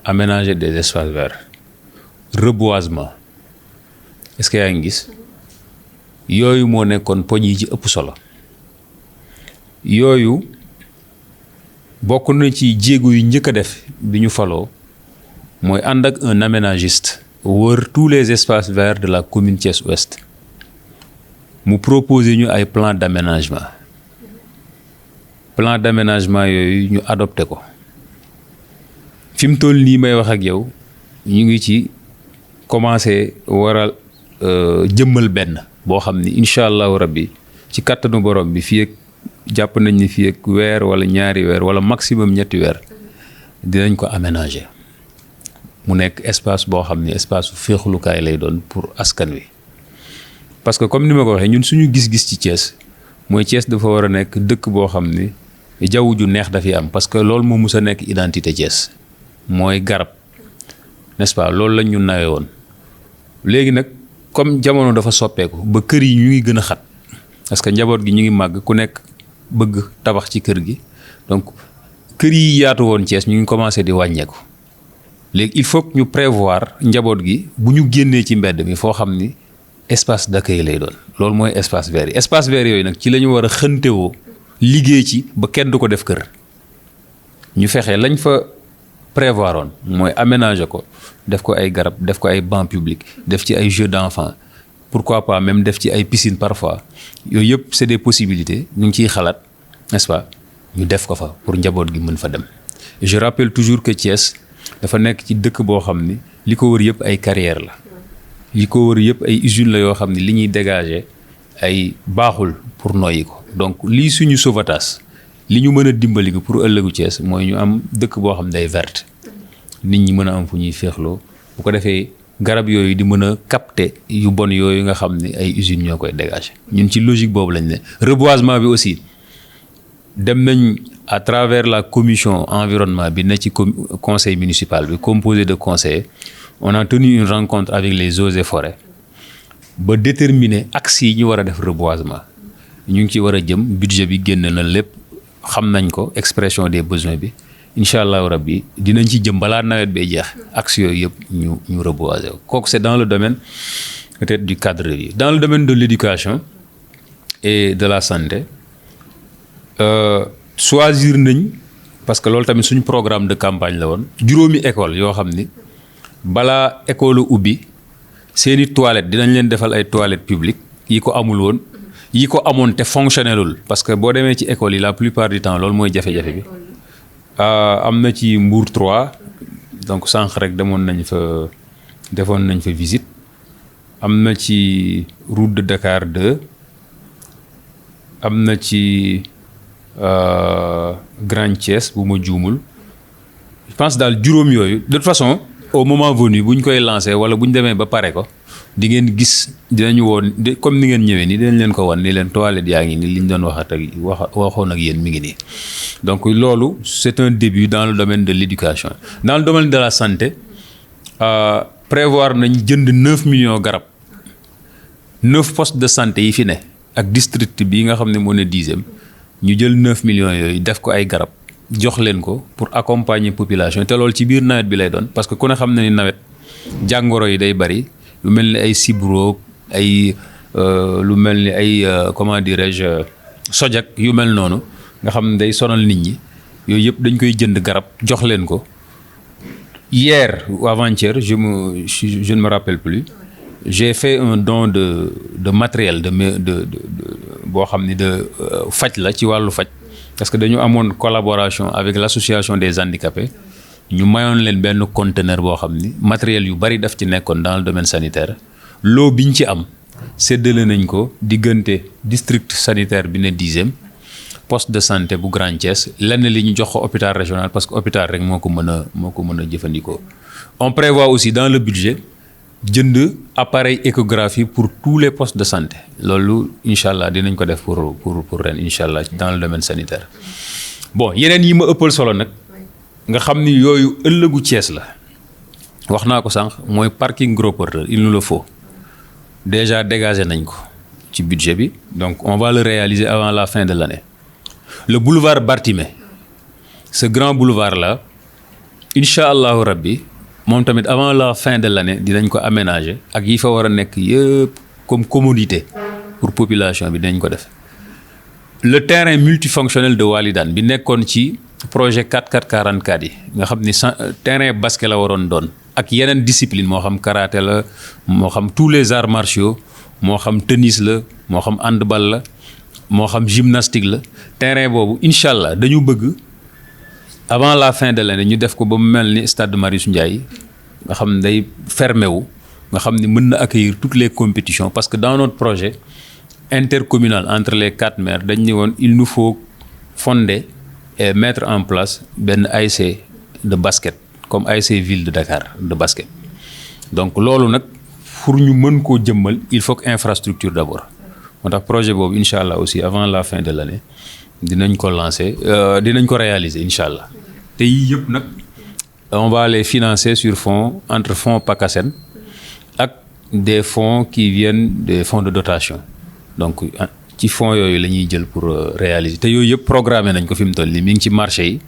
aménager des espaces verts reboisement est-ce que yaa ngi gis yooyu moo nekkoon poñ yi ci ëpp solo yooyu bokk na ci jéego yu njëkk a def bi ñu faloo mooy ànd ak un aménagiste wër tous les espaces verts de la commune Thiès Ouest mu proposer ñu ay plan d'aménagement yooyu ñu adopté ko fi mu toll nii may wax ak yow ñu ngi ci commencé waral jëmmal benn boo xam ni incha allahu rabbi ci kattanu borom bi fii ak jàpp nañ ni fii ak weer wala ñaari weer wala maximum ñetti weer dinañ ko aménager. mu nekk espace boo xam ne espace su féexlukaay lay doon pour askan wi parce que comme ni ma ko waxee ñun suñu gis-gis ci Thiès mooy Thiès dafa war a nekk dëkk boo xam ni jaww ju neex dafiy am parce que loolu moo mus a nekk identité Thiès mooy garab n'est-ce pas loolu lañ ñu nawee woon léegi nag comme jamono dafa soppeeku ba kër yi ñu ngi gën a xat parce que njaboot gi ñu ngi màgg ku nekk bëgg tabax ci kër gi donc kër yi yaatu woon Thiès ñu ngi commencé di wàññeeku. léegi il faut que ñu prévoir njaboot gi bu ñu génnee ci mbedd mi foo xam ni espace d'accueil lay doon loolu mooy espace vert yi espace vert yooyu nag ci la ñu war a xëntewoo liggéey ci ba kenn du ko def kër ñu fexe lañ fa prévoir oon mooy aménager ko def ko ay garab def ko ay bancs publics def ci ay jeux d'enfants pourquoi pas même def ci ay piscines parfois yooyu yëpp c'est des possibilités ñu ngi ciy xalaat n'est-ce pas ñu def ko fa pour njaboot gi mën fa dem je rappelle toujours que Thiès dafa nekk ci dëkk boo xam ni li ko wër yëpp ay carrière la li ko wër yëpp ay usines la yoo xam ni li ñuy dégager ay baaxul pour noyyi ko donc lii suñu sauvetage li ñu mën a dimbali ko pour ëllëgu Thiès mooy ñu am dëkk boo xam ne day verte nit ñi mën a am fu ñuy féexloo bu ko defee garab yooyu di mën a capter yu bon yooyu nga xam ni ay usines ñoo koy dégager ñun ci logique boobu lañ ne reboisement bi aussi dem nañ à travers la commission environnement bi na ci conseil municipal bi composé de conseillers on a tenu une rencontre avec les eaux et forêts ba déterminer axes yi ñu war a def reboisement ñu ngi ci war a jëm budget bi génn na lépp xam nañ ko expression des besoins bi incha allahu rabbi dinañ ci jëm balaa nawet bee jeex axes yooyu yëpp ñu reboiser kooku c'est dans le domaine peut-être du cadre de vie dans le domaine de l'éducation et de la santé choisir nañ parce que loolu tamit suñu programme de campagne la woon juróomi école yoo xam ni balaa école ubbi seeni toilettes dinañ leen defal ay toilettes publiques yi ko amul woon yi ko amoon te fonctionnelul parce que boo demee ci école yi la plupart du temps loolu mooy jafe-jafe bi am na ci Mbour 3 donc sànq rek defoon nañ fa visite. am na ci route de Dakar 2 am na ci Grand Thiès bu ma juumul je pense daal juróom yooyu de toute façon au moment venu bu ñu koy lancé wala bu ñu demee ba pare ko di ngeen gis dinañu woon comme ni ngeen ñëwee nii dinañ leen ko wan ni leen toilette yaa ngi nii li ñu doon waxoon ak yéen mi ngi nii. donc loolu c'est un début dans le domaine de l'éducation. Dans le domaine de la santé prévoir nañ jënd 9 millions garab 9 postes de santé yi fi ne ak district bi nga xam ne moo ne 10e ñu jël 9 millions yooyu def ko ay garab jox leen ko pour accompagner population te loolu ci biir nawet bi lay doon parce que ku ne xam na ni nawet jàngoro yi day bari lu mel ni ay sibro ay lu mel ni ay comment dirais-je sojak yu mel noonu nga xam ne day sonal nit ñi yooyu yëpp dañ koy jënd garab jox leen ko. Hier ou avant-hier je ne me rappelle plus j'ai fait un don de matériel de boo xam ni de faj la ci wàllu faj parce que dañu amoon collaboration avec l'association des handicapés ñu mayoon leen benn conteneur boo xam ni matériel yu bari daf ci nekkoon dans le domaine sanitaire loo biñ ci am séddale nañ ko diggante district sanitaire bi ne 10e poste de santé bu Grand Thiès lenn li ñu jox ko hôpital régional parce que hôpital rek moo ko mën a jëfandikoo. On prévoit aussi dans le budget jënd appareil échographie pour tous les postes de santé loolu incha allah dinañ ko def pour ren incha allah dans le domaine sanitaire. bon yeneen yi ma ëppal solo nag nga xam ni yooyu ëllëgu Thiès la wax naa ko sànq mooy parking gros porteur il nous le faut déjà dégagé nañ ko ci budget bi donc on va le réaliser avant la fin de l'année. Le boulevard Bartimé ce grand boulevard là incha allahu rabbi moom tamit avant la fin de l'année dinañ ko aménager ak yi fa war a nekk yëpp comme commodité pour population bi dinañ ko def. Le terrain multifonctionnel de Walidane bi nekkoon ci projet 4444 yi nga xam ni terrain basket la waroon doon ak yeneen discipline moo xam karaté la moo xam tous les arts martiaux moo xam tennis la moo xam handball la. moo xam gymnastique la terrain boobu incha allah dañu bëgg avant la fin de l'année ñu def ko ba mu mel ni stade Marius Ndiaye nga xam ne day fermé wu nga xam ni mën na accueillir toutes les compétitions parce que dans notre projet intercommunal entre les 4 maires dañ ne woon il nous faut fonder et mettre en place benn ASC de basket comme ASC ville de Dakar de basket donc loolu nag pour ñu mën koo jëmmal il faut que infrastructure d'abord. moo tax projet boobu incha allah aussi avant la fin de l'année dinañ ko lancer dinañ ko réaliser incha allah te yii yëpp nag on va les financer sur fonds entre fonds PACASEN ak des fonds qui viennent des fonds de dotation donc ci fonds yooyu la ñuy jël pour réaliser te yooyu yëpp programmé nañ ko fi mu toll nii mi ngi ci marché yi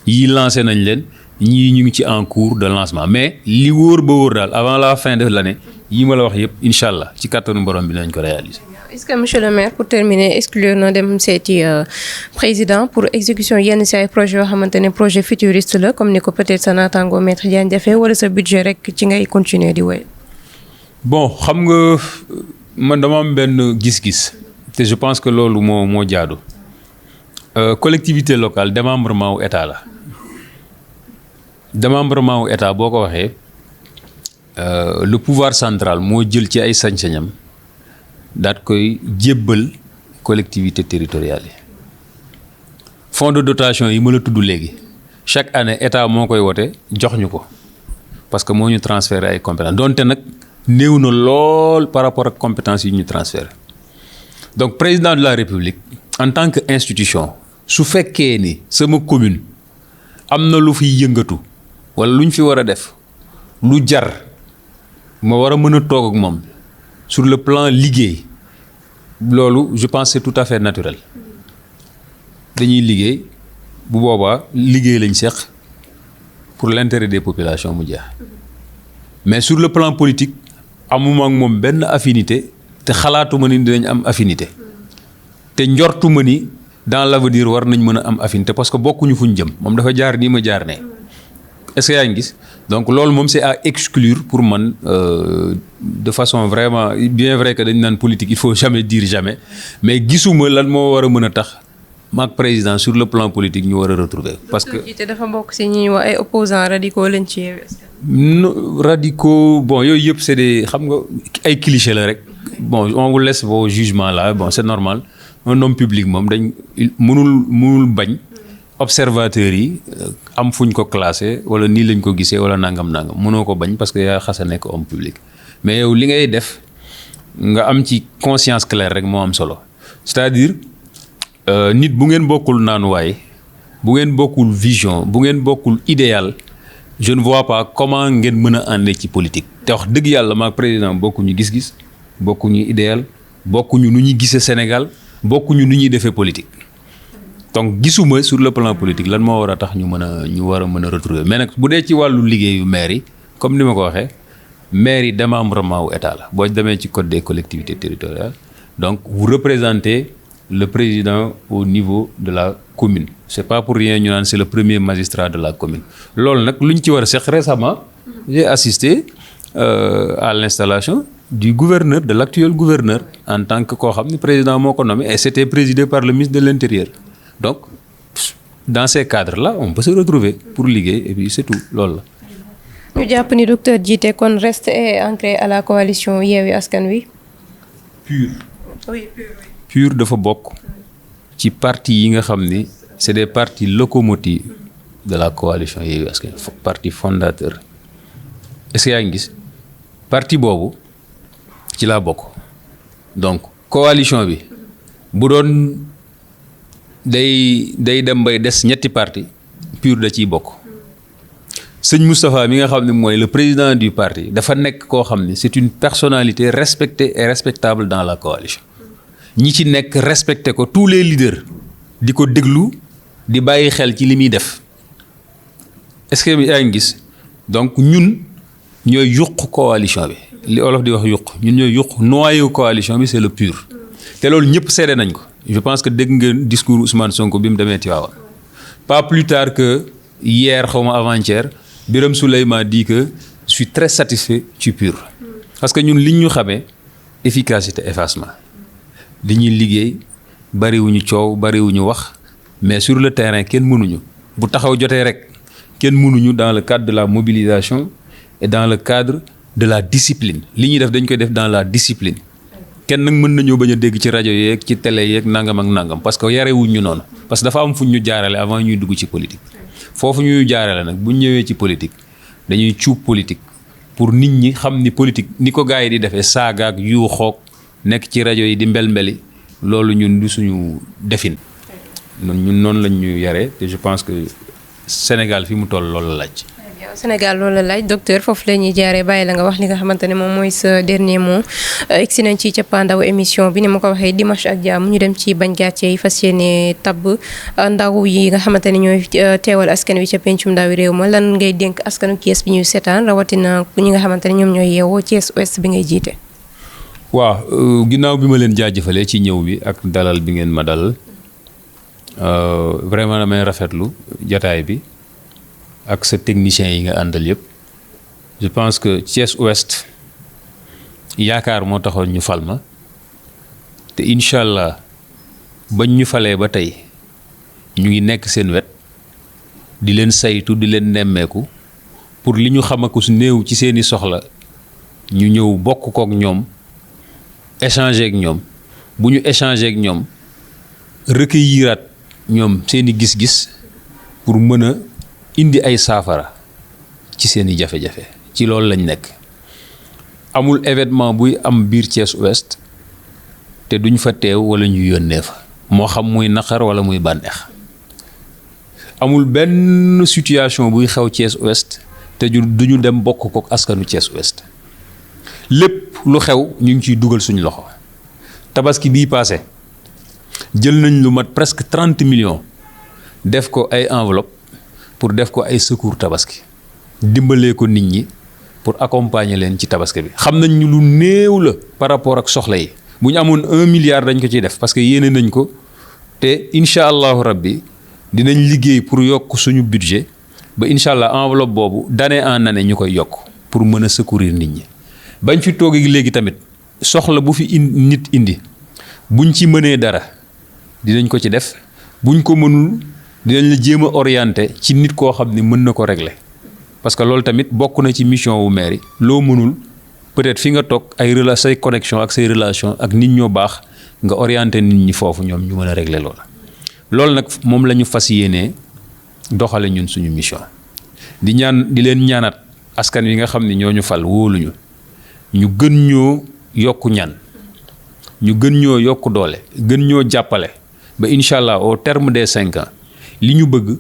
yii lancé nañ leen ñii ñu ngi ci en cours de lancement mais li wóor ba wóor daal avant la fin de l'année yii ma la wax yëpp incha allah ci kattanu borom bi dinañ ko réaliser. Est-ce que monsieur le maire pour terminer exclure na dem seeti président pour exécution yenn si ay projets yoo xamante ne projet futuriste la comme ni ko peut-être sa naataango maître Diagne defee wala sa budget rek ci ngay continuer di wéy. bon xam nga man dama am benn gis-gis te je pense que loolu moo jaadu collectivité locale démembrement wu état la démembrement wu état boo ko waxee le pouvoir central moo jël ci ay sañ-sañam. daat koy jébbal collectivité territoriale yi fonds de dotation yi ma la tudd léegi chaque année état moo koy wote jox ñu ko parce que moo ñu transférer ay compétences donte nag néew na lool par rapport ak compétences yi ñu transférer donc président de la république en tant que institution su fekkee ni sama commune am na lu fiy yëngatu wala lu ñu fi war a def lu jar ma war a mën a toog ak moom sur le plan liggéey loolu je pense c'est tout à fait naturel dañuy liggéey bu boobaa liggéey lañ seq pour l'intérêt des populations mu jeex mais sur le plan politique amuma ak moom benn affinité te xalaatuma ni dinañ am affinité te njortuma ni dans l'avenir war nañ mën a am affinité parce que bokkuñu fuñ jëm moom dafa jaar nii ma jaar ne est-ce que yaa ngi gis donc loolu moom c'est à exclure pour man de façon vraiment bien vrai que dañ naan politique il faut jamais dire jamais mais gisuma lan moo war a mën a tax maak président sur le plan politique ñu war a retrouver parce que dafa bokk ci ñi wax ay opposants radicaux lañ ci radicaux bon yooyu yëpp c'est des xam nga ay clichés la rek bon on vous laisse vos jugements là bon c'est normal un homme public moom dañ mënul bañ observateurs yi am fuñ ko classé wala nii lañ ko gisee wala nangam mënoo ko bañ parce que yaa xas a nekk homme public mais yow li ngay def nga am ci conscience claire rek moo am solo c'est-à-dire nit bu ngeen bokkul naanuwaay bu ngeen bokkul vision bu ngeen bokkul idéal je ne vois pas comment ngeen mën a àndee ci politique te wax dëgg yàlla maag président bokkuñu gis-gis bokkuñu idéal bokkuñu nu ñuy gisee Sénégal bokkuñu nu ñuy defee politique donc gisuma sur le plan politique lan moo war a tax ñu war a mën a retrouver mais nag bu dee ci wàllu liggéeyu maire yi comme ni ma ko waxee maire yi démembrement wu état la boo demee ci code des collectivités territoriales donc vous représentez le président au niveau de la commune c'est pas pour rien ñu naan c'est le premier magistrat de la commune loolu nag lu ñu ci war a seq récemment j'ai assisté à l'installation du gouverneur de l'actuel gouverneur en tant que koo xam ne président moo ko nommé et c'était présidé par le ministre de l'Intérieur donc dans ces cadres-là on peut se retrouver pour liggéey et puis c'est tout loolu la. ñu jàpp ni docteur Djité kon reste est ancré à la coalition Yewwi Askan Wi. PUR. oui PUR. PUR dafa bokk ci parti yi nga xam ni c'est des partis locomotives de la coalition Yewwi Askan Wi parti fondateur est-ce que yaa ngi gis parti boobu ci laa bokk donc coalition bi bu doon day dem bay des ñetti parti PUR da ciy bokk sëñ Moustapha mi nga xam ne mooy le président du parti dafa nekk koo xam ne c'est une personnalité respectée et respectable dans la coalition ñi ci nekk respecté ko tous les leaders di ko déglu di bàyyi xel ci li muy def est-ce que yaa ngi gis donc ñun ñooy yuq coalition bi li olof di wax yuq ñun ñooy yuq noyau coalition bi c'est le PUR te loolu ñëpp seede nañ ko je pense que dégg ngeen discours Ousmane Sonko bi mu demee Tivaouane pas plus tard que hier xawma avant-hier Birame Souleye m'a dit que je suis très satisfait du PUR parce que ñun liñ ñu xamee efficacité effacement li ñuy liggéey bariwuñu coow bariwuñu wax mais sur le terrain kenn mënuñu bu taxaw jotee rek kenn mënuñu dans le cadre de la mobilisation et dans le cadre de la discipline li ñuy def dañ koy def dans la discipline kenn nag mën nañoo bañ a dégg ci rajo yeeg ci télé yeeg nangam ak nangam parce que yarewuñ ñu noonu parce que dafa am fuñ ñu jaarale avant ñuy dugg ci politique foofu ñuy jaarale nag buñ ñëwee ci politique dañuy cuub politique pour nit ñi xam ni politique ni ko gars yi di defee saagaak yu xoog nekk ci rajo yi di mbel-mbeli loolu ñun du suñu defin ñun noonu lañ ñu yaree te je pense que Sénégal fi mu toll loolu la laaj. Sénégal loolu la laaj docteur foofu la ñuy jaaree bàyyi la nga wax li nga xamante ne moom mooy sa dernier mot egsi nañ ci cappaandaw émission bi ni ma ko waxee dimanche ak jàmm ñu dem ci bañ gàcce yi fas yéene tabb ndaw yi nga xamante ne ñooy teewal askan wi ca pencum ndawi réew ma lan ngay dénk askanu Thiès bi ñuy seetaan rawatina ñi nga xamante ne ñoom ñooy yeewoo Thiès Ouest bi ngay jiite. waaw ginnaaw bi ma leen jaajëfalee ci ñëw bi ak dalal bi ngeen ma dalal vraiment damay rafetlu jataay bi ak sa technicien yi nga àndal yëpp je pense que Thiès Ouest yaakaar moo taxoon ñu fal ma te incha allah bañ ñu falee ba tey ñu ngi nekk seen wet di leen saytu di leen nemmeeku pour li ñu xamaku su néew ci seeni soxla ñu ñëw bokk kook ñoom échanger ak ñoom bu ñu échanger ak ñoom recueilliraat ñoom seeni gis-gis pour mën a indi ay saafara ci seeni jafe-jafe ci loolu lañ nekk amul événement buy am biir Thiès Ouest te duñ fa teew wala ñu yónnee fa moo xam muy naqar wala muy bànneex amul benn situation buy xew Thiès Ouest te duñu dem bokk kook askanu Thiès Ouest lépp lu xew ñu ngi ciy dugal suñu loxo tabaski bii passé jël nañ lu mat presque 30 millions def ko ay enveloppe pour def ko ay secours tabaski dimbalee ko nit ñi pour accompagner leen ci tabaski bi xam nañ ñu lu néew la par rapport ak soxla yi bu ñu amoon 1 milliard dañ ko ciy def parce que yéene nañ ko te incha allahu rabbi dinañ liggéey pour yokk suñu budget ba incha allah enveloppe boobu d'année en année ñu koy yokk pour mën a secourir nit ñi bañ fi toog léegi tamit soxla bu fi nit indi buñ ci mënee dara dinañ ko ci def buñ ko mënul dinañ la jéem a orienté ci nit koo xam ni mën na ko régler parce que loolu tamit bokk na ci mission wu maire yi loo mënul peut-être fi nga toog say connexion ak say relation ak nit ñoo baax nga orienté nit ñi foofu ñoom ñu mën a régler loolu nag moom la ñu fas yéenee doxale ñun suñu mission di leen ñaanat askan wi nga xam ni ñoo ñu fal wóoluñu ñu gën ñoo yokku ñaan ñu gën ñoo yokku doole gën ñoo jàppale ba incha allah au terme des 5 ans li ñu bëgg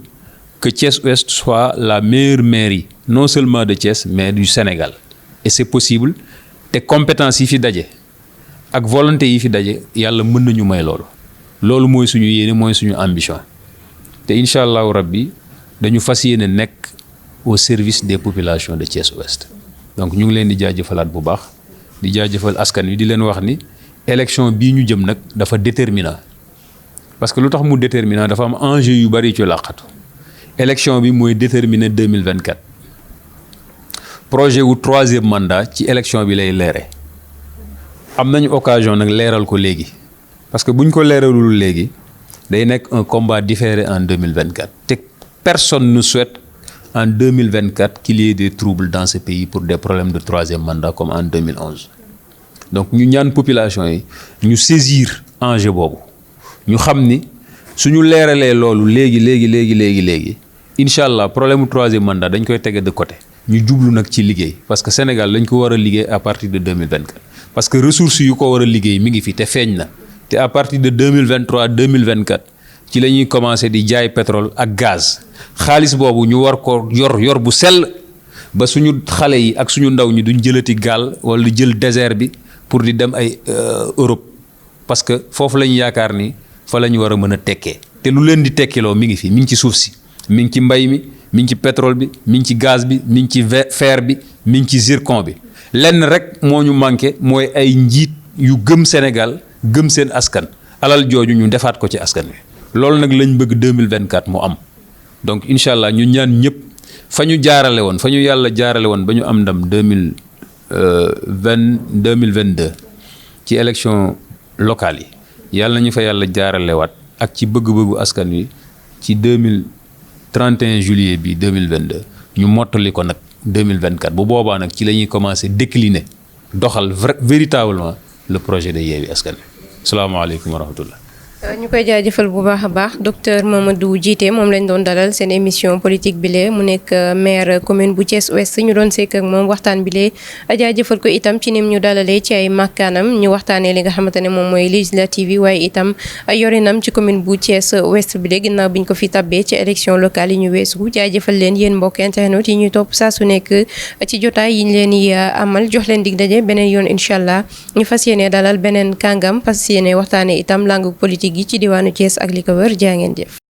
que Thiès Ouest soit la meilleure mairie non seulement de Thiès mais du Sénégal et c'est possible te compétences yi fi daje ak volonté yi fi daje yàlla mën nañu may loolu mooy suñu yéene mooy suñu ambition te incha allahu rabbi dañu fas yéene nekk au service des populations de Thiès Ouest donc ñu ngi leen di jaajëfalaat bu baax di jaajëfal askan wi di leen wax ni élection bii ñu jëm nag dafa déterminant parce que lu tax mu déterminant dafa am enjeu yu bari ci làqatu élection bi mooy déterminer 2024 projet wu 3e mandat ci élection bi lay leere am nañu occasion nag leeral ko léegi parce que buñ ko leeralul léegi day nekk un combat différé en 2024 te personne ne souhaite en 2024 qu'il y ait des troubles dans ce pays pour des problèmes de 3e mandat comme en 2011 donc ñu ñaan population yi ñu saisir enjeu boobu ñu xam ni suñu leeralee loolu léegi incha allah problème mu 3e mandat dañ koy tege de côté ñu jublu nag ci liggéey parce que Sénégal dañ ko war a liggéey à partir de 2024 parce que ressources yu ko war a liggéey mi ngi fi te feeñ na te à partir de 2023 2024 ci la ñuy commencé di jaay pétrole ak gaz xaalis boobu ñu war ko yor bu sell ba suñu xale yi ak suñu ndaw ñi duñ jëlati gaal wala jël désert bi pour di dem ay Europe parce que foofu la ñu yaakaar ni fa la ñu war a mën a tekkee te lu leen di tekkiloo mi ngi fi mi ngi ci suuf si mi ngi ci mbay mi mi ngi ci pétrole bi mi ngi ci gaz bi mi ngi ci fer bi mi ngi ci zircon bi lenn rek moo ñu manqué mooy ay njiit yu gëm Sénégal gëm seen askan alal jooju ñu defaat ko ci askan wi loolu nag lañ bëgg 2024 mu am donc incha allah ñu ñaan ñëpp fa ñu yàlla jaarale woon ba ñu am ndam 2022 ci élection locale yi yàlla nañu fa yàlla jaaralewaat ak ci bëgg-bëggu askan wi ci 31 juillet bi 2022 ñu mottali ko nag 2024 bu boobaa nag ci la ñuy commencer décliner doxal véritablement le projet de Yewwi Askan Wi salaamaaleykum wa rahmatullah ñu koy jaajëfal bu baax a baax docteur Mamadou Djité moom lañ doon dalal seen émission politique bi lee mu nekk maire commune bu Thiès Ouest ñu doon sekk ak moom waxtaan bi lee jaajëfal ko itam ci nim ñu dalalee ci ay makkaanam ñu waxtaanee li nga xamante ne moom mooy législative yi waaye itam yorinam ci commune bu Thiès Ouest bi lee ginnaaw biñ ko fi tabbee ci élection locale yi ñu weesu jaajëfal leen yéen mbokk internet yi ñuy topp saa su nekk ci jotaay yi ñu leen di amal jox leen dig daje beneen yoon incha allah ñu fas yéene dalal beneen kàngam fas yéene waxtaanee itam langue politique gi ci diwaanu Thiès ak li ko wër jaa ngeen jëf